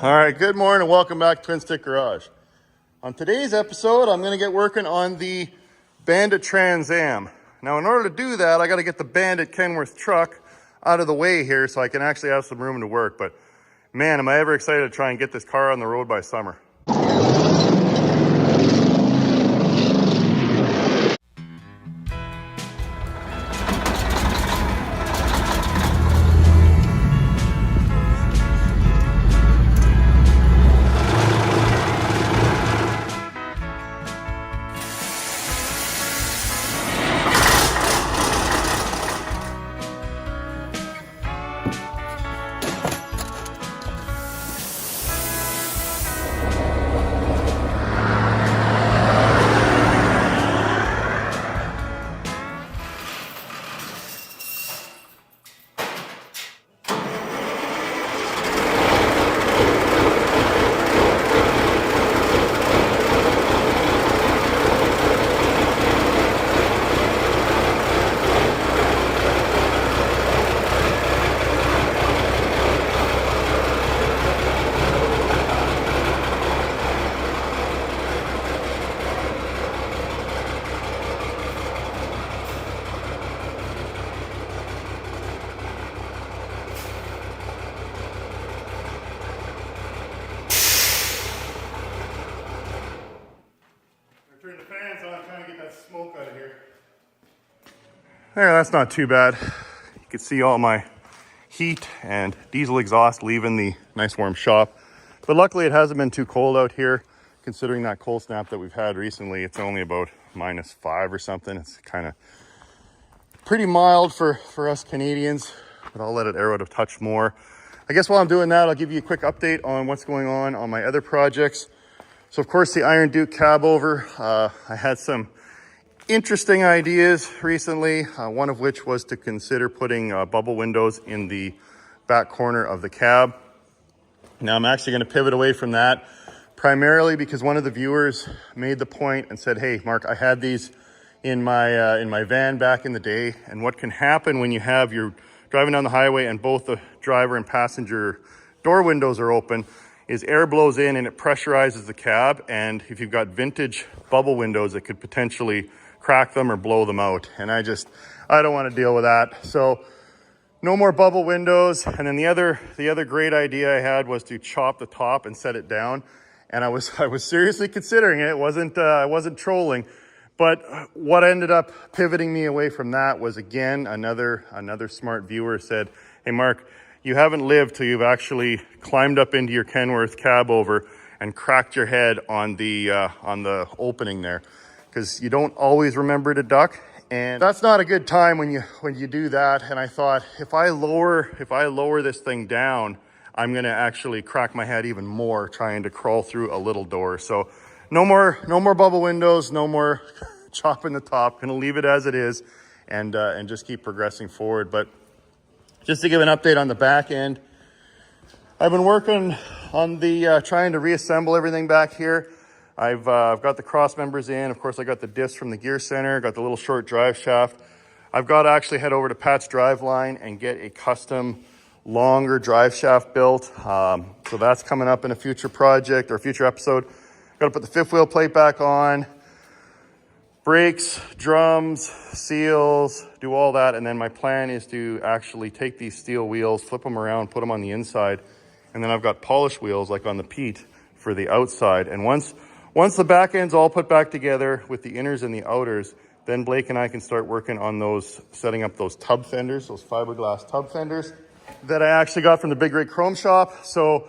All right, good morning and welcome back to Twin Stick Garage. On today's episode, I'm going to get working on the Bandit TransAM. Now, in order to do that, I got to get the Bandit Kenworth truck out of the way here so I can actually have some room to work. But man, am I ever excited to try and get this car on the road by summer. Turn the fans on, trying to get that smoke out of here. There, that's not too bad. You can see all my heat and diesel exhaust leaving the nice warm shop. But luckily it hasn't been too cold out here, considering that cold snap that we've had recently. It's only about -5 or something. It's kind of pretty mild for us Canadians, but I'll let it air out a touch more. I guess while I'm doing that, I'll give you a quick update on what's going on my other projects. So of course the Iron Duke cab over, I had some interesting ideas recently, one of which was to consider putting bubble windows in the back corner of the cab. Now I'm actually going to pivot away from that, primarily because one of the viewers made the point and said, hey Mark, I had these in my van back in the day, and what can happen when you're driving down the highway and both the driver and passenger door windows are open is air blows in and it pressurizes the cab, and if you've got vintage bubble windows, it could potentially crack them or blow them out, and I don't want to deal with that. So no more bubble windows. And then the other great idea I had was to chop the top and set it down, and I was seriously considering it. I wasn't trolling, but what ended up pivoting me away from that was, again, another smart viewer said, hey Mark, you haven't lived till you've actually climbed up into your Kenworth cab over and cracked your head on the opening there, because you don't always remember to duck, and that's not a good time when you do that. And I thought, if I lower this thing down, I'm gonna actually crack my head even more trying to crawl through a little door. So no more bubble windows, no more chopping the top. Gonna leave it as it is and just keep progressing forward. But just to give an update on the back end, I've been working on the trying to reassemble everything back here. I've got the cross members in. Of course, I got the discs from the gear center, got the little short drive shaft. I've got to actually head over to Pat's Driveline and get a custom longer drive shaft built. So that's coming up in a future project or future episode. Got to put the fifth wheel plate back on, brakes, drums, seals, do all that. And then my plan is to actually take these steel wheels, flip them around, put them on the inside. And then I've got polished wheels like on the Pete for the outside. And once the back end's all put back together with the inners and the outers, then Blake and I can start working on those, setting up those tub fenders, those fiberglass tub fenders that I actually got from the Big Rig Chrome Shop. So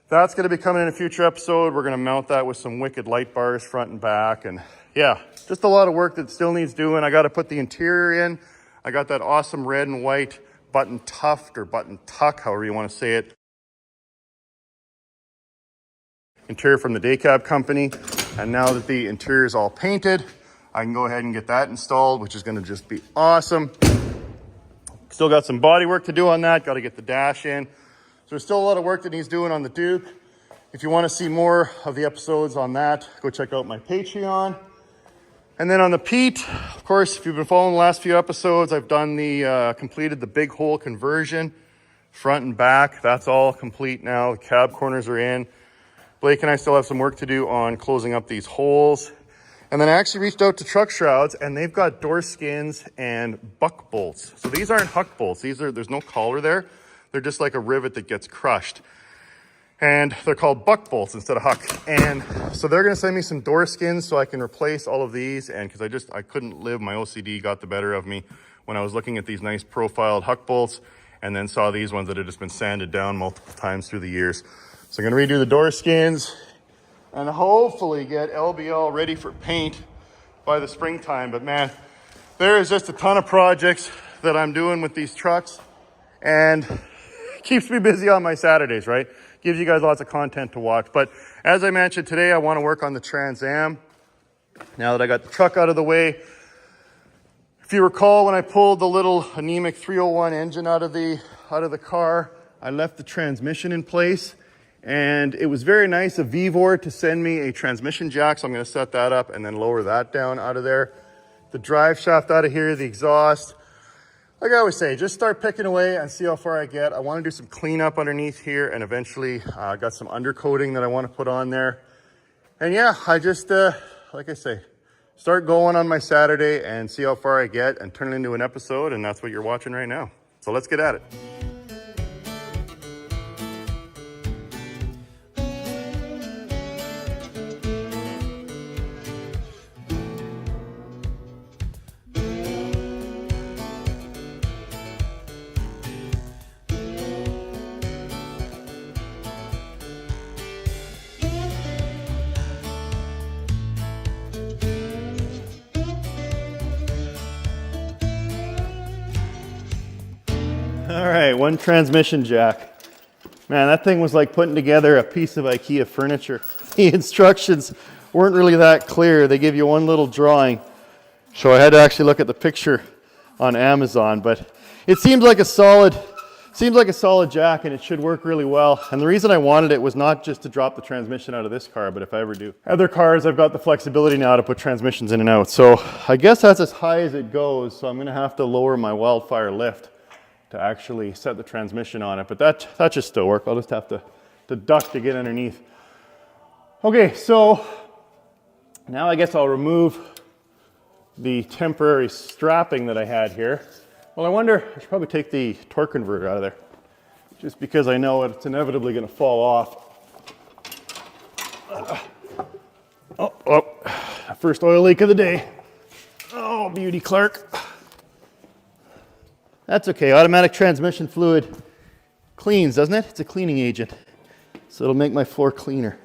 that's going to be coming in a future episode. We're going to mount that with some wicked light bars front and back. And yeah, just a lot of work that still needs doing. I got to put the interior in. I got that awesome red and white button tuft or button tuck, however you want to say it, interior from the day cab company. And now that the interior is all painted, I can go ahead and get that installed, which is going to just be awesome. Still got some body work to do on that. Got to get the dash in. So there's still a lot of work that needs doing on the Duke. If you want to see more of the episodes on that, go check out my Patreon. And then on the Pete, of course, if you've been following the last few episodes, I've done completed the big hole conversion front and back, that's all complete now. The cab corners are in. Blake and I still have some work to do on closing up these holes. And then I actually reached out to Truck Shrouds, and they've got door skins and buck bolts. So these aren't huck bolts. There's no collar there. They're just like a rivet that gets crushed. And they're called buck bolts instead of huck. And so they're gonna send me some door skins so I can replace all of these. And because I couldn't live, my OCD got the better of me when I was looking at these nice profiled huck bolts and then saw these ones that had just been sanded down multiple times through the years. So I'm gonna redo the door skins and hopefully get LBL ready for paint by the springtime. But man, there is just a ton of projects that I'm doing with these trucks, and keeps me busy on my Saturdays, right? Gives you guys lots of content to watch. But as I mentioned today, I want to work on the TransAM. Now that I got the truck out of the way, if you recall, when I pulled the little anemic 301 engine out of the car, I left the transmission in place. And it was very nice of Vevor to send me a transmission jack. So I'm going to set that up and then lower that down out of there. The drive shaft out of here, the exhaust. Like I always say, just start picking away and see how far I get. I want to do some cleanup underneath here, and eventually I got some undercoating that I want to put on there. And yeah, I just, like I say, start going on my Saturday and see how far I get and turn it into an episode. And that's what you're watching right now. So let's get at it. All right, one transmission jack. Man, that thing was like putting together a piece of IKEA furniture. The instructions weren't really that clear. They give you one little drawing. So I had to actually look at the picture on Amazon, but it seems like a solid jack, and it should work really well. And the reason I wanted it was not just to drop the transmission out of this car, but if I ever do other cars, I've got the flexibility now to put transmissions in and out. So I guess that's as high as it goes. So I'm gonna have to lower my wildfire lift to actually set the transmission on it, but that should still work. I'll just have to duck to get underneath. Okay, so now I guess I'll remove the temporary strapping that I had here. Well, I wonder, I should probably take the torque converter out of there, just because I know it's inevitably gonna fall off. First oil leak of the day. Oh, beauty, Clark. That's okay, automatic transmission fluid cleans, doesn't it? It's a cleaning agent. So it'll make my floor cleaner.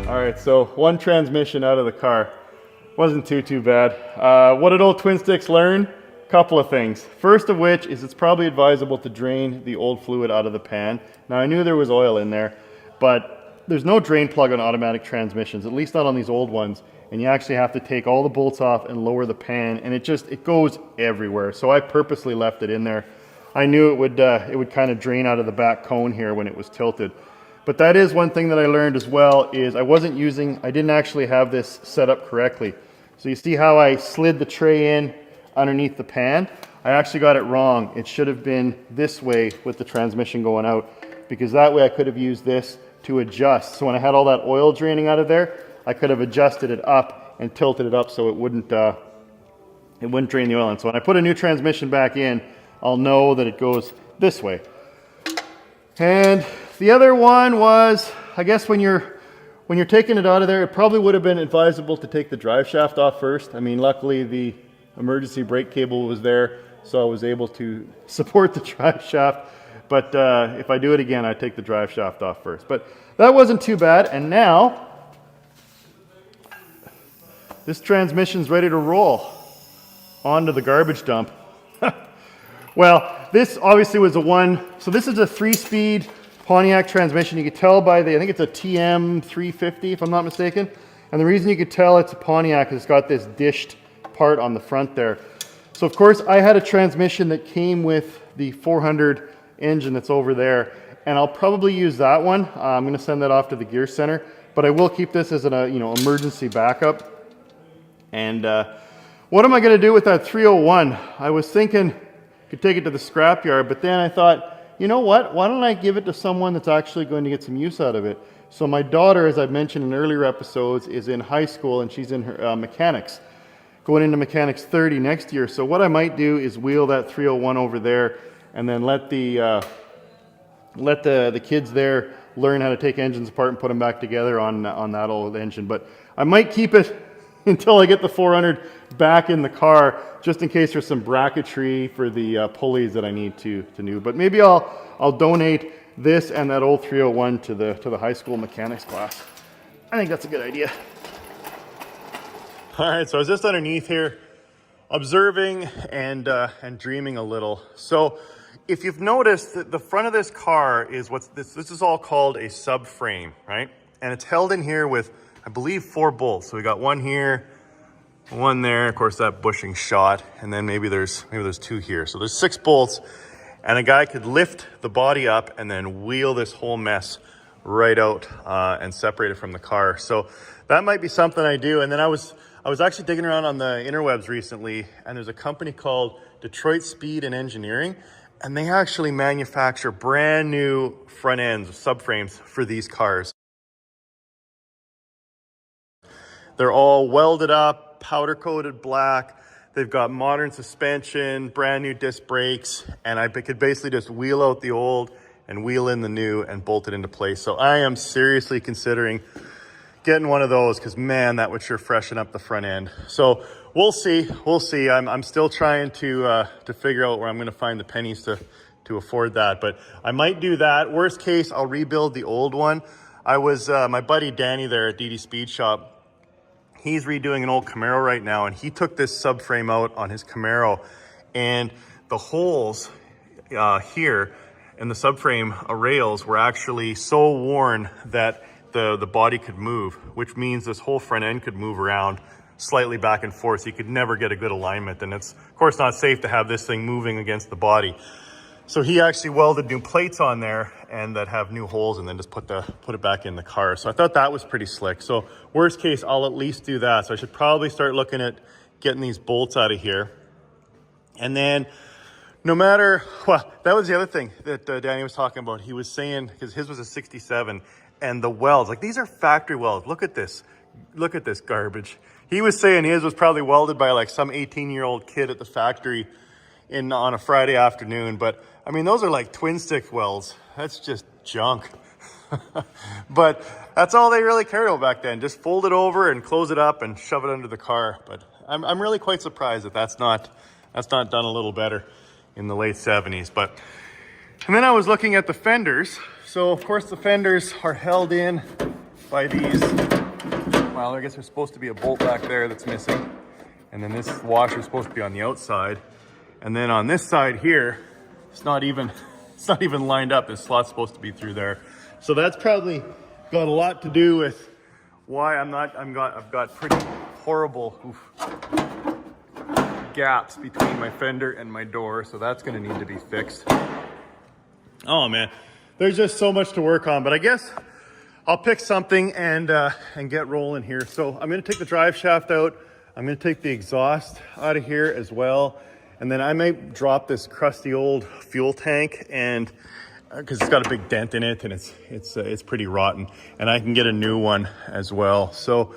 All right, so one transmission out of the car. Wasn't too bad. What did old Twin Sticks learn? Couple of things. First of which is it's probably advisable to drain the old fluid out of the pan. Now I knew there was oil in there, but there's no drain plug on automatic transmissions, at least not on these old ones. And you actually have to take all the bolts off and lower the pan, and it goes everywhere. So I purposely left it in there. I knew it would kind of drain out of the back cone here when it was tilted. But that is one thing that I learned as well, is I didn't actually have this set up correctly. So you see how I slid the tray in underneath the pan? I actually got it wrong. It should have been this way with the transmission going out, because that way I could have used this to adjust. So when I had all that oil draining out of there, I could have adjusted it up and tilted it up so it wouldn't drain the oil in. So when I put a new transmission back in, I'll know that it goes this way. And the other one was, I guess when you're taking it out of there, it probably would have been advisable to take the drive shaft off first. I mean, luckily the emergency brake cable was there, so I was able to support the drive shaft. But if I do it again, I'd take the drive shaft off first. But that wasn't too bad. And now this transmission's ready to roll. onto the garbage dump. Well, this obviously was a one, so this is a 3-speed Pontiac transmission. You could tell by the, I think it's a TM 350 if I'm not mistaken. And the reason you could tell it's a Pontiac is it's got this dished part on the front there. So of course I had a transmission that came with the 400 engine that's over there, and I'll probably use that one. I'm going to send that off to the gear center, but I will keep this as an emergency backup. And what am I going to do with that 301? I was thinking I could take it to the scrapyard, but then I thought, you know what? Why don't I give it to someone that's actually going to get some use out of it? So my daughter, as I've mentioned in earlier episodes, is in high school and she's in her mechanics, going into mechanics 30 next year. So what I might do is wheel that 301 over there and then let the kids there learn how to take engines apart and put them back together on that old engine. But I might keep it until I get the 400 back in the car, just in case there's some bracketry for the pulleys that I need to do. But maybe I'll donate this and that old 301 to the high school mechanics class. I think that's a good idea. All right, so I was just underneath here, observing and dreaming a little. So if you've noticed that the front of this car is this is all called a subframe, right? And it's held in here with, I believe, 4 bolts. So we got one here, one there, of course that bushing shot, and then maybe there's 2 here. So there's 6 bolts, and a guy could lift the body up and then wheel this whole mess right out and separate it from the car. So that might be something I do. And then I was actually digging around on the interwebs recently, and there's a company called Detroit Speed and Engineering, and they actually manufacture brand new front ends, subframes for these cars. They're all welded up, powder coated black. They've got modern suspension, brand new disc brakes, and I could basically just wheel out the old and wheel in the new and bolt it into place. So I am seriously considering getting one of those, because man, that would sure freshen up the front end. So we'll see. I'm still trying to figure out where I'm going to find the pennies to afford that, but I might do that. Worst case, I'll rebuild the old one. I was my buddy Danny there at SnowmanSpeedShop. He's redoing an old Camaro right now, and he took this subframe out on his Camaro, and the holes here in the subframe rails were actually so worn that the body could move, which means this whole front end could move around slightly back and forth. So you could never get a good alignment, and it's of course not safe to have this thing moving against the body. So he actually welded new plates on there and that have new holes, and then just put it back in the car. So I thought that was pretty slick. So worst case, I'll at least do that. So I should probably start looking at getting these bolts out of here. And then no matter, well, that was the other thing that Danny was talking about. He was saying, because his was a 67, and the welds, like these are factory welds. Look at this garbage. He was saying his was probably welded by like some 18-year-old kid at the factory on a Friday afternoon. But I mean, those are like twin stick welds. That's just junk. But that's all they really cared about back then. Just fold it over and close it up and shove it under the car. But I'm really quite surprised that that's not done a little better in the late 70s. But, and then I was looking at the fenders. So of course the fenders are held in by these, well, I guess there's supposed to be a bolt back there that's missing. And then this washer is supposed to be on the outside. And then on this side here, it's not even lined up. This slot's supposed to be through there. So that's probably got a lot to do with why I've got pretty horrible gaps between my fender and my door. So that's gonna need to be fixed. Oh man, there's just so much to work on, but I guess I'll pick something and get rolling here. So I'm gonna take the drive shaft out. I'm gonna take the exhaust out of here as well. And then I might drop this crusty old fuel tank, and because it's got a big dent in it and it's pretty rotten, and I can get a new one as well. So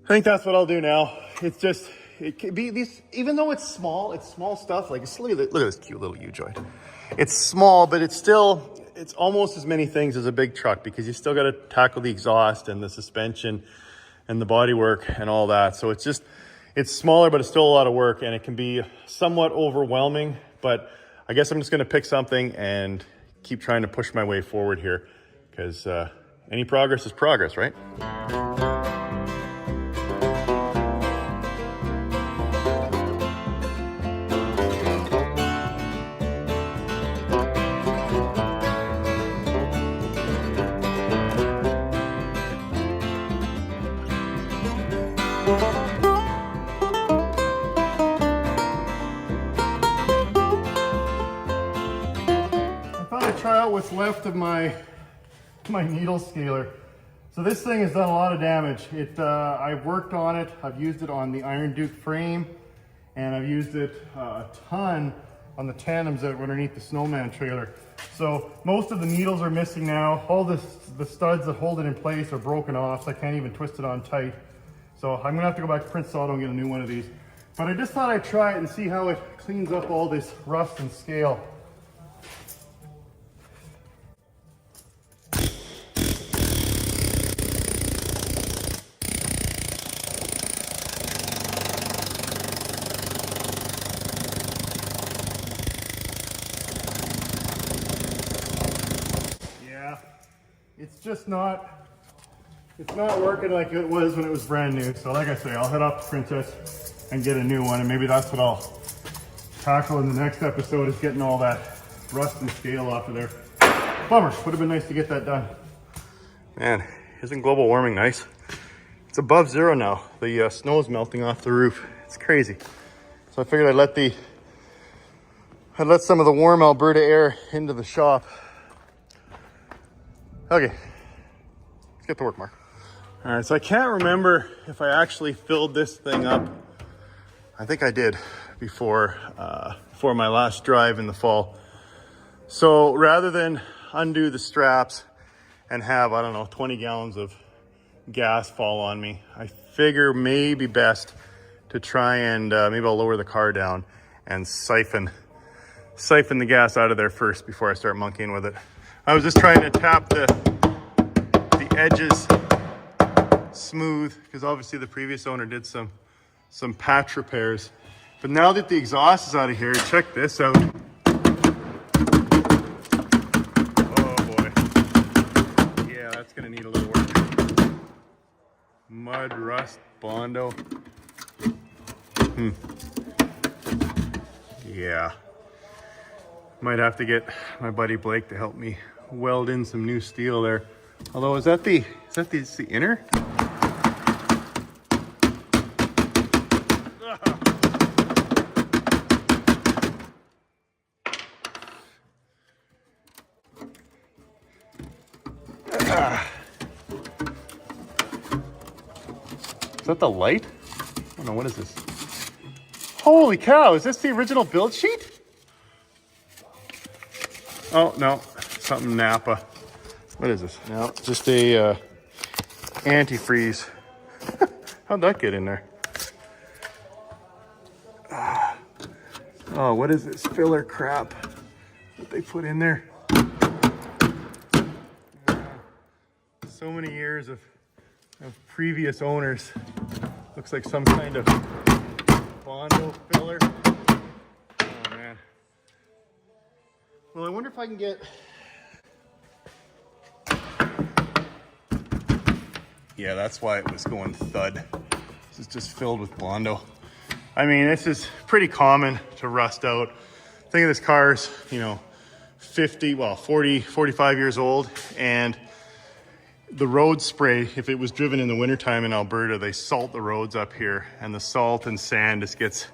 I think that's what I'll do now. It's just, it can be these, even though it's small stuff. Like look at this cute little U-joint. It's small, but it's almost as many things as a big truck, because you still got to tackle the exhaust and the suspension and the bodywork and all that. So it's smaller, but it's still a lot of work, and it can be somewhat overwhelming. But I guess I'm just going to pick something and keep trying to push my way forward here, because any progress is progress, right? to try out what's left of my needle scaler. So this thing has done a lot of damage. I've worked on it. I've used it on the Iron Duke frame, and I've used it a ton on the tandems that were underneath the Snowman trailer. So most of the needles are missing now. All the studs that hold it in place are broken off, so I can't even twist it on tight. So I'm gonna have to go back to Prince Auto and get a new one of these. But I just thought I'd try it and see how it cleans up all this rust and scale. It's not working like it was when it was brand new. So like I say, I'll head off to Princess and get a new one, and maybe that's what I'll tackle in the next episode, is getting all that rust and scale off of there. Bummer, would have been nice to get that done. Man, isn't global warming nice? It's above zero now. The snow's melting off the roof. It's crazy. So I figured I'd let some of the warm Alberta air into the shop. Okay, let's get to work, Mark. All right, so I can't remember if I actually filled this thing up. I think I did before my last drive in the fall. So rather than undo the straps and have, I don't know, 20 gallons of gas fall on me, I figure maybe best to try and maybe I'll lower the car down and siphon the gas out of there first before I start monkeying with it. I was just trying to tap the edges smooth, because obviously the previous owner did some patch repairs. But now that the exhaust is out of here, check this out. Oh boy. Yeah, that's gonna need a little work. Mud, rust, Bondo. Yeah. Might have to get my buddy Blake to help me weld in some new steel there. Although, is that the inner? Is that the light? I don't know, what is this? Holy cow, is this the original build sheet? Oh, no, something Napa. What is this? No, just a antifreeze. How'd that get in there? Oh, what is this filler crap that they put in there? So many years of previous owners. Looks like some kind of Bondo filler. Oh man. Well, I wonder if I can get... Yeah, that's why it was going thud. This is just filled with Bondo. I mean, this is pretty common to rust out. Think of this car's, 40, 45 years old, and the road spray, if it was driven in the wintertime in Alberta, they salt the roads up here, and the salt and sand just gets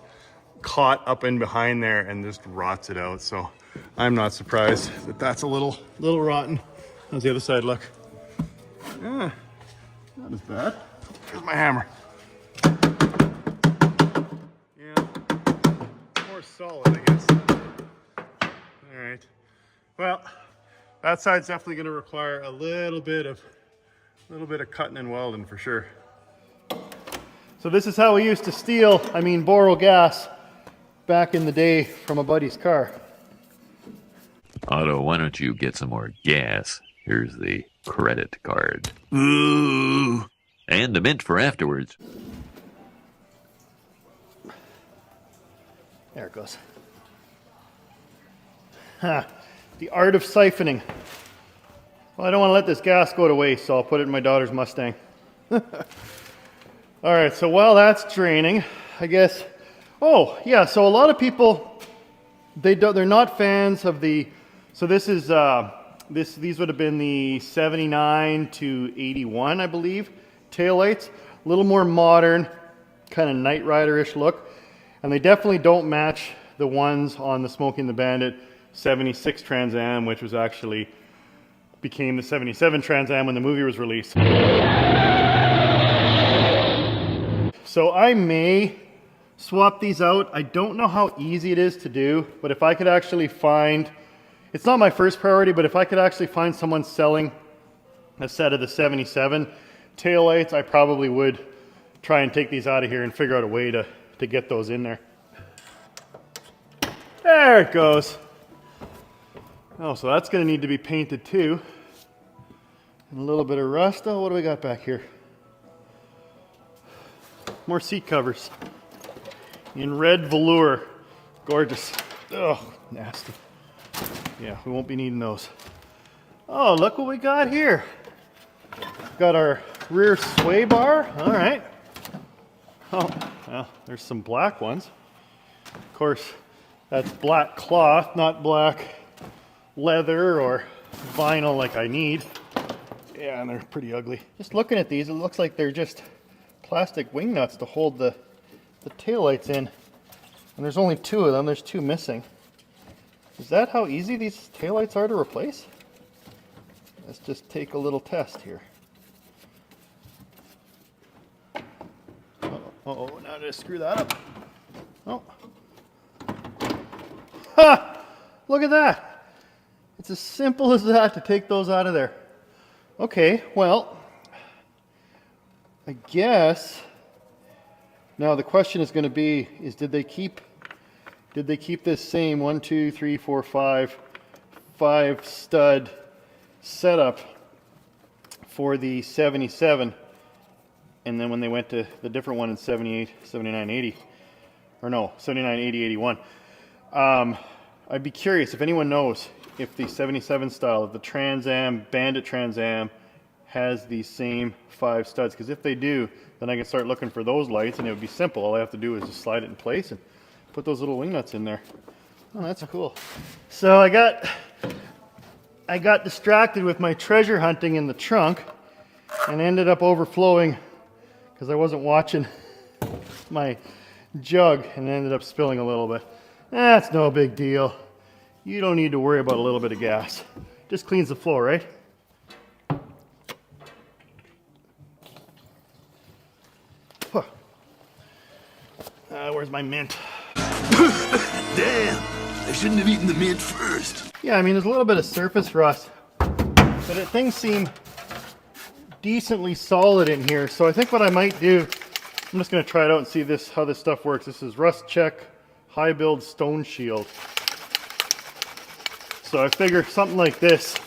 caught up in behind there and just rots it out. So I'm not surprised that that's a little rotten. How's the other side look? Yeah, not as bad. Here's my hammer. Yeah, more solid, I guess. All right. Well, that side's definitely going to require a little bit of cutting and welding for sure. So this is how we used to borrow gas back in the day from a buddy's car. Otto, why don't you get some more gas? Here's the credit card. Ooh. And the mint for afterwards. There it goes. The art of siphoning. Well, I don't want to let this gas go to waste, so I'll put it in my daughter's Mustang. All right, so while that's draining, I guess... Oh, yeah, so a lot of people, they're not fans of the... So this is, these would have been the 79 to 81, I believe, taillights. A little more modern, kind of Knight Rider-ish look. And they definitely don't match the ones on the Smokey and the Bandit. 76 Trans Am, which was actually became the 77 Trans Am when the movie was released. So I may swap these out. I don't know how easy it is to do, but if I could actually find, it's not my first priority, but if I could actually find someone selling a set of the 77 taillights, I probably would try and take these out of here and figure out a way to get those in there. There it goes. Oh, so that's going to need to be painted too. And a little bit of rust. Oh, what do we got back here? More seat covers in red velour. Gorgeous. Oh, nasty. Yeah, we won't be needing those. Oh, look what we got here. Got our rear sway bar. All right. Oh, well, there's some black ones. Of course, that's black cloth, not black leather or vinyl like I need. Yeah, and they're pretty ugly. Just looking at these, it looks like they're just plastic wing nuts to hold the taillights in. And there's only 2 of them. There's 2 missing. Is that how easy these taillights are to replace? Let's just take a little test here. Uh-oh, now did I screw that up? Oh. Ha! Look at that. It's as simple as that to take those out of there. Okay, well, I guess now the question is going to be, is did they keep this same 1, 2, 3, 4, 5 stud setup for the 77, and then when they went to the different one in 78, 79, 80, or no, 79, 80, 81. I'd be curious if anyone knows if the 77 style of the TransAM, Bandit TransAM, has the same 5 studs. Because if they do, then I can start looking for those lights, and it would be simple. All I have to do is just slide it in place and put those little wing nuts in there. Oh, that's cool. So I got distracted with my treasure hunting in the trunk and ended up overflowing because I wasn't watching my jug and ended up spilling a little bit. That's no big deal. You don't need to worry about a little bit of gas. Just cleans the floor, right? Where's my mint? Damn, I shouldn't have eaten the mint first. Yeah, I mean, there's a little bit of surface rust, but things seem decently solid in here. So I think what I might do, I'm just going to try it out and see how this stuff works. This is Rust Check High Build Stone Shield. So I figure something like this,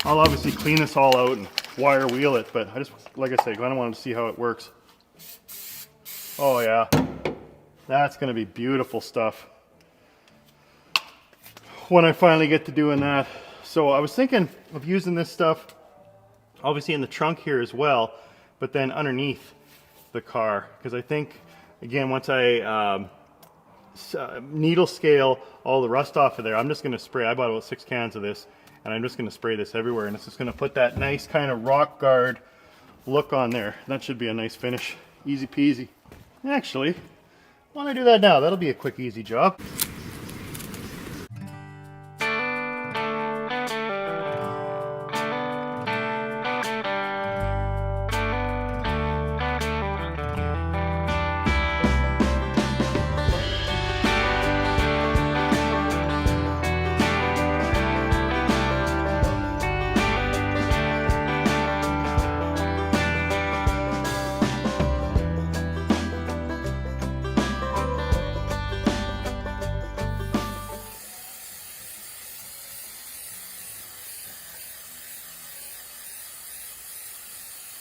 I'll obviously clean this all out and wire wheel it, but I just, like I said, I wanted to see how it works. Oh yeah, that's going to be beautiful stuff when I finally get to doing that. So I was thinking of using this stuff obviously in the trunk here as well, but then underneath the car, because I think, again, once I needle scale all the rust off of there, I'm just going to spray. I bought about 6 cans of this, and I'm just going to spray this everywhere, and it's just going to put that nice kind of rock guard look on there. That should be a nice finish. Easy peasy. Actually, why don't I do that now? That'll be a quick, easy job.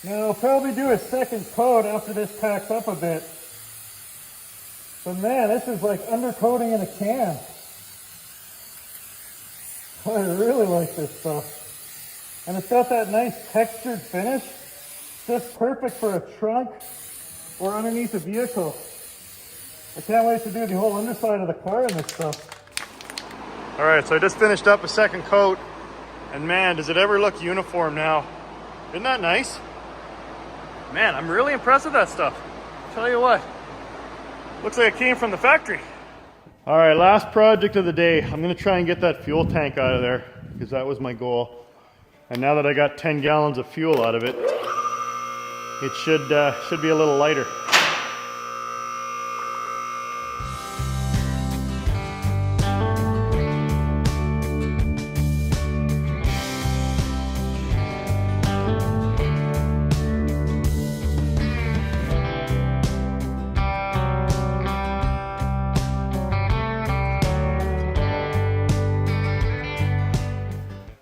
Now I'll probably do a second coat after this packs up a bit. But man, this is like undercoating in a can. I really like this stuff. And it's got that nice textured finish. Just perfect for a trunk or underneath a vehicle. I can't wait to do the whole underside of the car in this stuff. All right, so I just finished up a second coat, and man, does it ever look uniform now. Isn't that nice? Man, I'm really impressed with that stuff. Tell you what, looks like it came from the factory. All right, last project of the day. I'm gonna try and get that fuel tank out of there because that was my goal. And now that I got 10 gallons of fuel out of it, it should be a little lighter.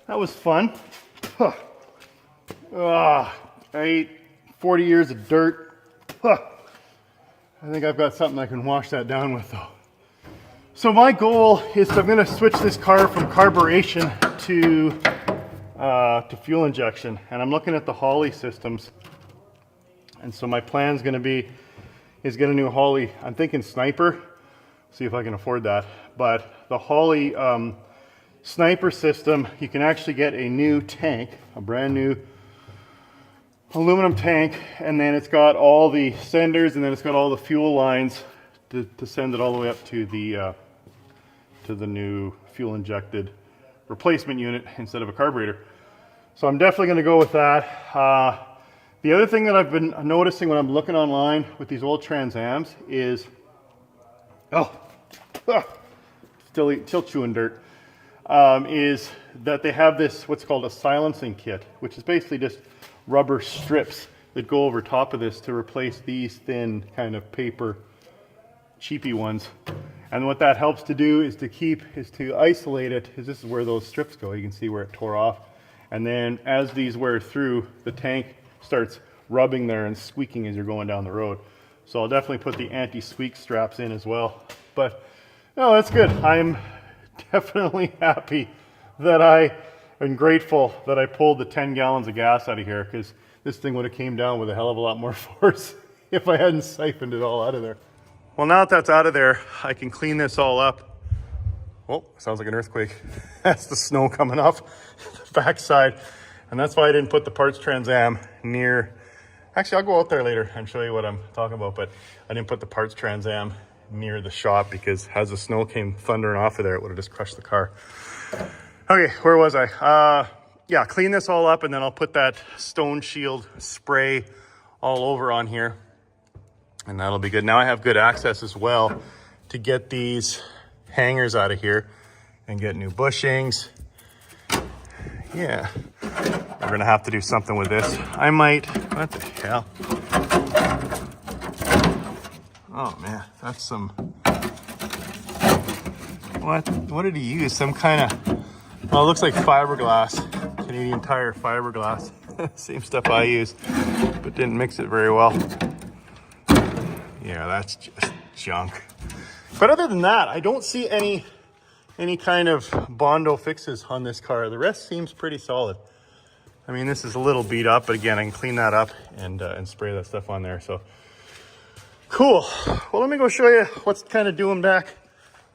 That was fun. Huh. I ate 40 years of dirt. Huh. I think I've got something I can wash that down with though. So my goal is I'm going to switch this car from carburation to fuel injection, and I'm looking at the Holley systems. And so my plan is going to get a new Holley. I'm thinking Sniper. See if I can afford that. But the Holley Sniper system, you can actually get a new tank, a brand new aluminum tank, and then it's got all the senders, and then it's got all the fuel lines to send it all the way up to the new fuel injected replacement unit instead of a carburetor. So I'm definitely going to go with that. The other thing that I've been noticing when I'm looking online with these old TransAMs is, still chewing dirt. Is that they have this what's called a silencing kit, which is basically just rubber strips that go over top of this to replace these thin kind of paper cheapy ones. And what that helps to do is to isolate it, because this is where those strips go. You can see where it tore off. And then as these wear through, the tank starts rubbing there and squeaking as you're going down the road. So I'll definitely put the anti-squeak straps in as well. But no, that's good. I'm definitely happy and grateful that I pulled the 10 gallons of gas out of here, because this thing would have came down with a hell of a lot more force if I hadn't siphoned it all out of there. Well, now that that's out of there, I can clean this all up. Oh, sounds like an earthquake. That's the snow coming off the backside. And that's why I didn't put the parts TransAM near. Actually, I'll go out there later and show you what I'm talking about, but I didn't put the parts TransAM near the shop because as the snow came thundering off of there, it would have just crushed the car. Okay, where was I? Yeah, clean this all up, and then I'll put that Stone Shield spray all over on here, and that'll be good. Now I have good access as well to get these hangers out of here and get new bushings. Yeah, we're gonna have to do something with this. I might, what the hell? Oh man, that's some, what did he use? Some kind of, well, it looks like fiberglass, Canadian Tire fiberglass. Same stuff I use, but didn't mix it very well. Yeah, that's just junk. But other than that, I don't see any kind of Bondo fixes on this car. The rest seems pretty solid. I mean, this is a little beat up, but again, I can clean that up and spray that stuff on there. So cool. Well, let me go show you what's kind of doing back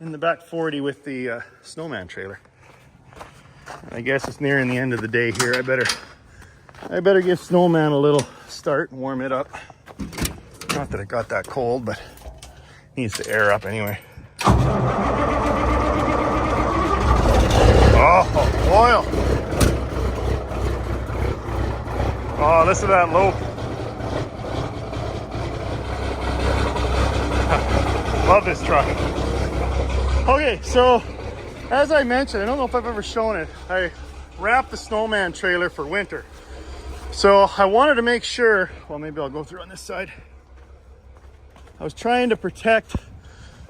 in the back 40 with the Snowman trailer. I guess it's nearing the end of the day here. I better give Snowman a little start and warm it up. Not that it got that cold, but it needs to air up anyway. Oh, oil. Oh, listen to that lope. Love this truck. Okay, so as I mentioned, I don't know if I've ever shown it, I wrapped the Snowman trailer for winter. So I wanted to make sure, well, maybe I'll go through on this side. I was trying to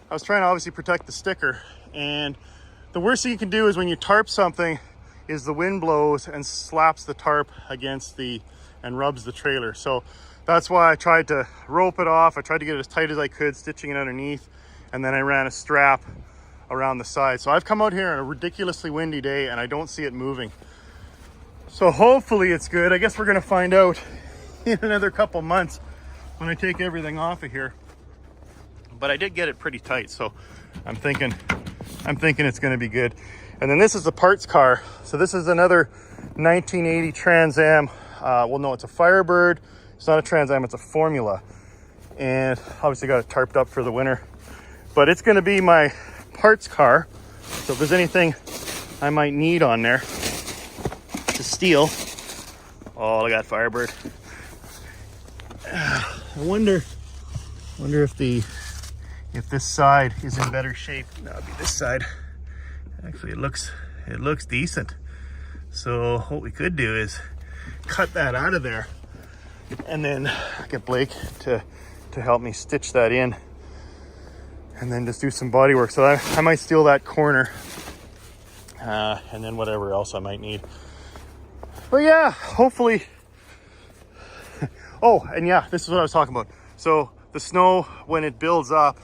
obviously protect the sticker, and the worst thing you can do is when you tarp something is the wind blows and slaps the tarp against and rubs the trailer. So that's why I tried to rope it off. I tried to get it as tight as I could, stitching it underneath, and then I ran a strap around the side. So I've come out here on a ridiculously windy day and I don't see it moving. So hopefully it's good. I guess we're gonna find out in another couple months when I take everything off of here. But I did get it pretty tight, so I'm thinking it's gonna be good. And then this is the parts car. So this is another 1980 TransAM. Well, no, it's a Firebird. It's not a TransAM, it's a Formula. And obviously got it tarped up for the winter. But it's gonna be my parts car. So if there's anything I might need on there to steal. Oh, look at that Firebird. I wonder if this side is in better shape. That'll be this side. Actually, it looks decent. So what we could do is cut that out of there and then get Blake to help me stitch that in and then just do some body work. So I might steal that corner and then whatever else I might need. But yeah, hopefully. Oh, and yeah, this is what I was talking about. So the snow, when it builds up,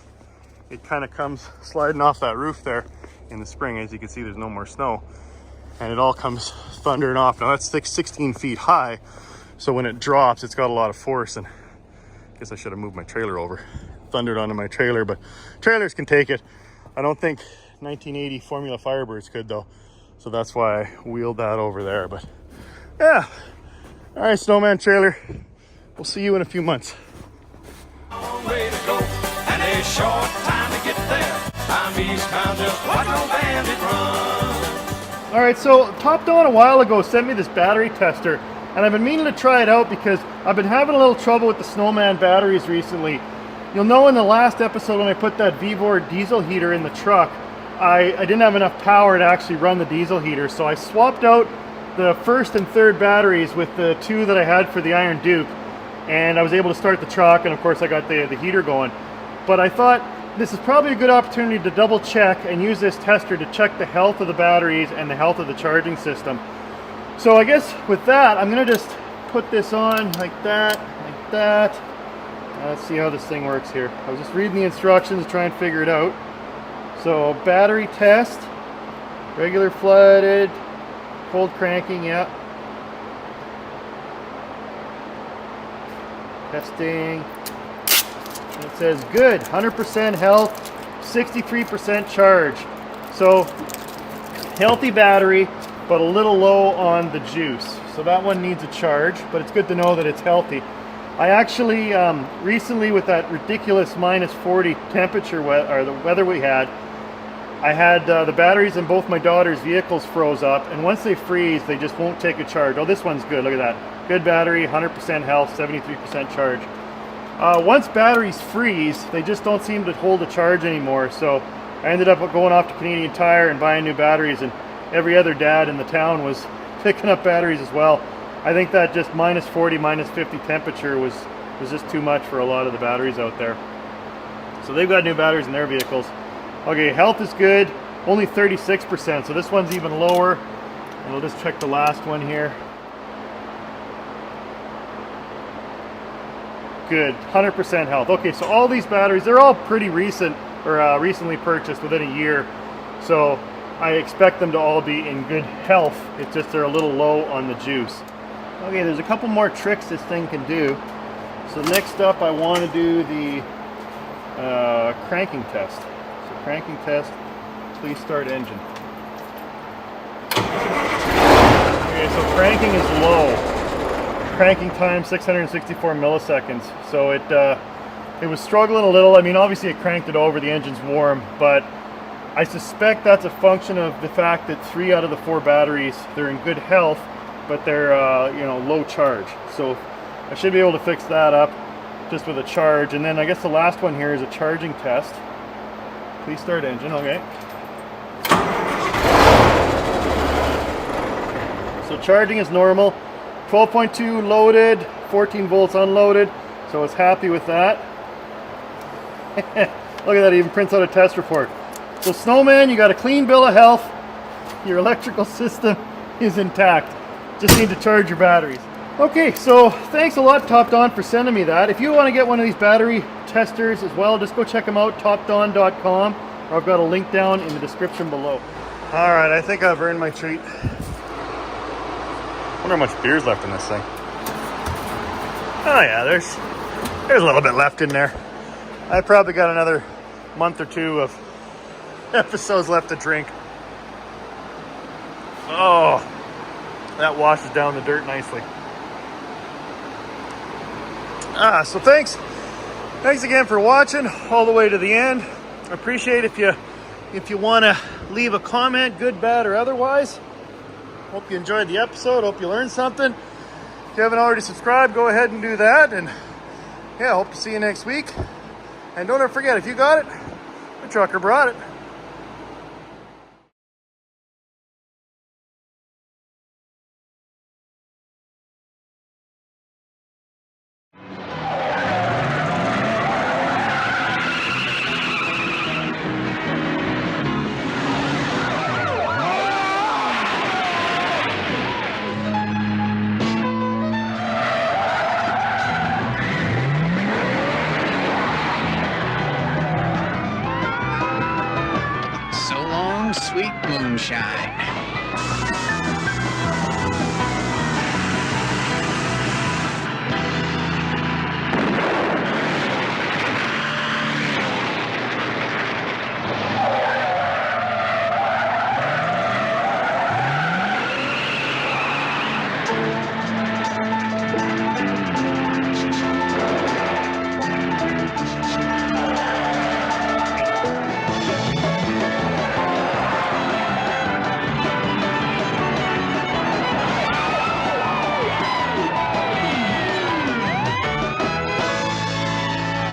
it kind of comes sliding off that roof there in the spring. As you can see, there's no more snow. And it all comes thundering off. Now that's 16 feet high. So when it drops, it's got a lot of force. And I guess I should have moved my trailer over. Thundered onto my trailer, but trailers can take it. I don't think 1980 Formula Firebirds could though. So that's why I wheeled that over there. But yeah. All right, Snowman trailer. We'll see you in a few months. Long way to go, and a short time to get there. I'm eastbound, just watch no bandit run. All right, so TOPDON a while ago sent me this battery tester, and I've been meaning to try it out because I've been having a little trouble with the Snowman batteries recently. You'll know in the last episode when I put that Vevor diesel heater in the truck, I didn't have enough power to actually run the diesel heater, so I swapped out the first and third batteries with the two that I had for the Iron Duke, and I was able to start the truck, and of course I got the heater going. But I thought this is probably a good opportunity to double check and use this tester to check the health of the batteries and the health of the charging system. So I guess with that, I'm gonna just put this on like that, like that. Let's see how this thing works here. I was just reading the instructions to try and figure it out. So battery test, regular flooded, cold cranking, yeah. Testing. And it says good, 100% health, 63% charge. So healthy battery, but a little low on the juice. So that one needs a charge, but it's good to know that it's healthy. I actually recently, with that ridiculous minus 40 temperature or the weather we had, I had the batteries in both my daughter's vehicles froze up, and once they freeze, they just won't take a charge. Oh, this one's good. Look at that. Good battery, 100% health, 73% charge. Once batteries freeze, they just don't seem to hold a charge anymore. So I ended up going off to Canadian Tire and buying new batteries, and every other dad in the town was picking up batteries as well. I think that just minus 40, minus 50 temperature was just too much for a lot of the batteries out there. So they've got new batteries in their vehicles. Okay, health is good, only 36%, so this one's even lower. And we'll just check the last one here. Good, 100% health. Okay, so all these batteries, they're all pretty recent, or recently purchased within a year. So I expect them to all be in good health. It's just they're a little low on the juice. Okay, there's a couple more tricks this thing can do. So next up, I want to do the cranking test. So cranking test, please start engine. Okay, so cranking is low. Cranking time 664 milliseconds. So it was struggling a little. I mean, obviously it cranked it over, the engine's warm, but I suspect that's a function of the fact that 3 out of the 4 batteries, they're in good health, but they're low charge. So I should be able to fix that up just with a charge. And then I guess the last one here is a charging test. Please start engine. Okay. So charging is normal. 12.2 loaded, 14 volts unloaded. So it's happy with that. Look at that, it even prints out a test report. So Snowman, you got a clean bill of health. Your electrical system is intact. Just need to charge your batteries. Okay, so thanks a lot TOPDON for sending me that. If you want to get one of these battery testers as well, just go check them out, topdon.com, or I've got a link down in the description below. All right, I think I've earned my treat. I wonder how much beer's left in this thing. Oh yeah, there's a little bit left in there. I probably got another month or 2 of episodes left to drink. Oh, that washes down the dirt nicely. So thanks again for watching all the way to the end. I appreciate if you if you want to leave a comment, good, bad, or otherwise. Hope you enjoyed the episode. Hope you learned something. If you haven't already subscribed, go ahead and do that. And yeah, hope to see you next week. And don't ever forget, if you got it, the trucker brought it. So long, sweet moonshine.